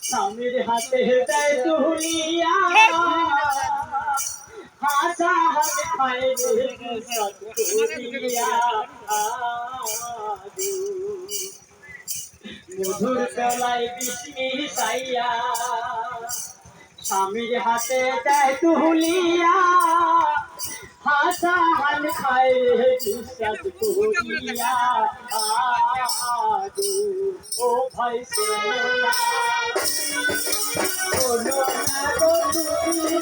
স্বামীর হাতে দেয় তুলিয়া হাসা হাতে খায় মধুর বেলায় বিষ্ণি সাইয়া স্বামীর হাতে দেয় তুলিয়া হাসা হাল খায় বিশ্বাস করিয়া ও ভাই শোনো না গো তুমি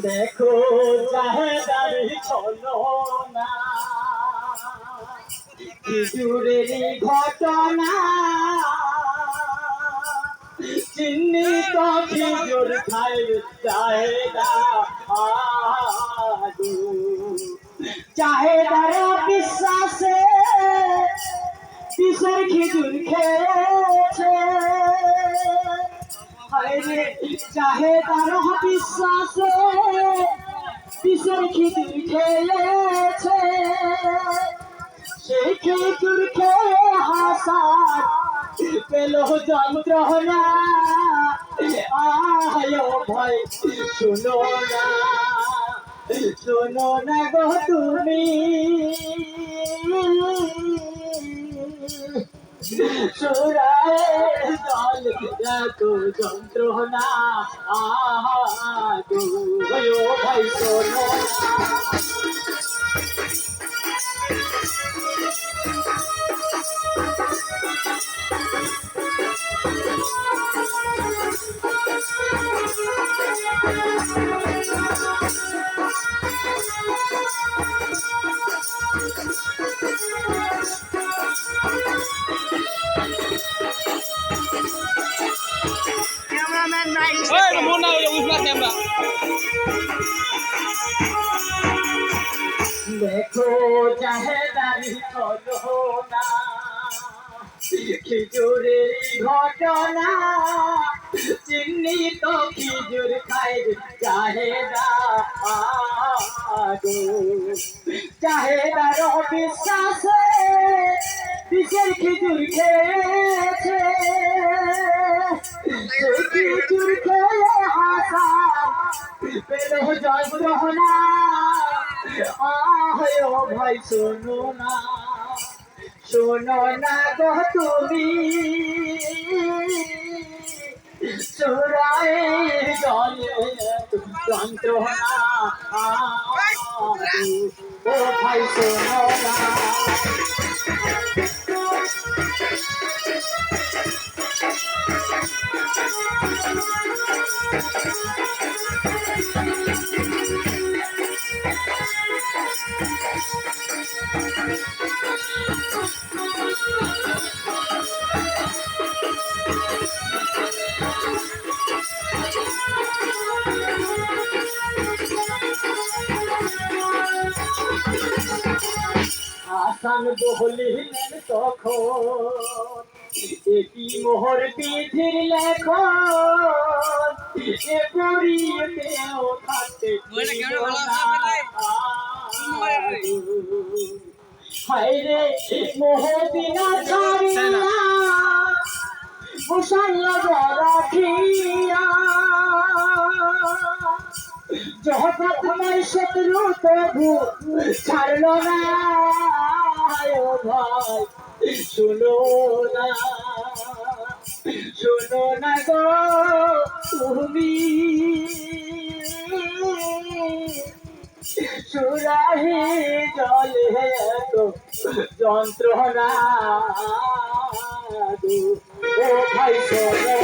দেখো জাহেদারি ছলো না জুড়েরই ঘটনা চিহ্নিত খিজুর খাই জাহেদা জাহেদার বিশ্বাসে কিসের খিজুর খেয়েছে জাহেদার বিশ্বাসে কিসের খিজুর খেয়েছে সেই খিজুর খেয়ে হাসার পেল যন্ত্রণা আয় ভয় শোনো না গো তুমি সুরায় জল এত যন্ত্রণা ভাই শোনো দেখো জাহেদারি ছলো না খিজুরের ঘটনা চিহ্নিত খিজুর খায় জাহেদা জাহেদার বিশ্বাসে কিসের খিজুর খেয়েছে খিজুর খেয়ে হাসা পেল যন্ত্রণা ভাই শোনো না গো তুমি চোরাই জলে যন্ত্রণা ও ভাই শোনো না হাসান বলিলেন তখন এটি মোহর পিঠির লেখন এ পড়িয়েও থাকতে হায়রে মোহদিনা ছাড়িয়া মুসাল্লা রাখিয়া জগৎ তোমার শত্রু তবু ছাড়লো না ভাই শোনো না গো তুমি সুরাহি জলে এত যন্ত্রণা গো, ও ভাই শোনো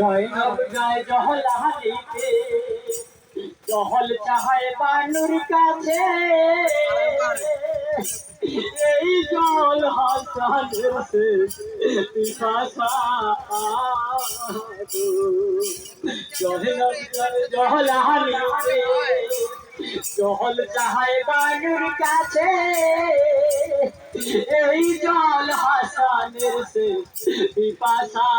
জয়নব জয় জহলালিতে জহল চাহায় বানুর কাছে এই জল হাসানের পিপাসা জয়নব জয় জহলালিতে জহল চাহায় বানুর কাছে এই জল হাসানের পিপাসা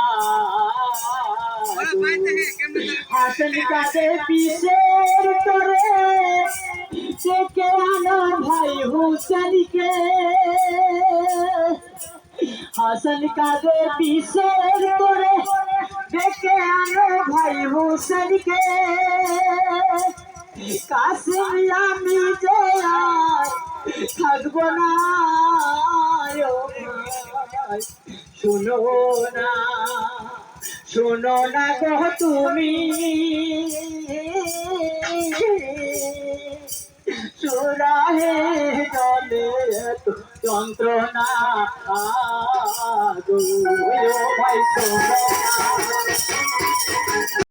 হাসন কাছে পিসের তোরে ডেকে আনো ভাই হুসেনকে হাসন কাছে পিসের তোরে ডেকে আনো ভাই হুসেনকে কাসিম আমি যে থাকবো না শোনো না শোনো না গো তুমি সুরাহে জলে যন্ত্রণা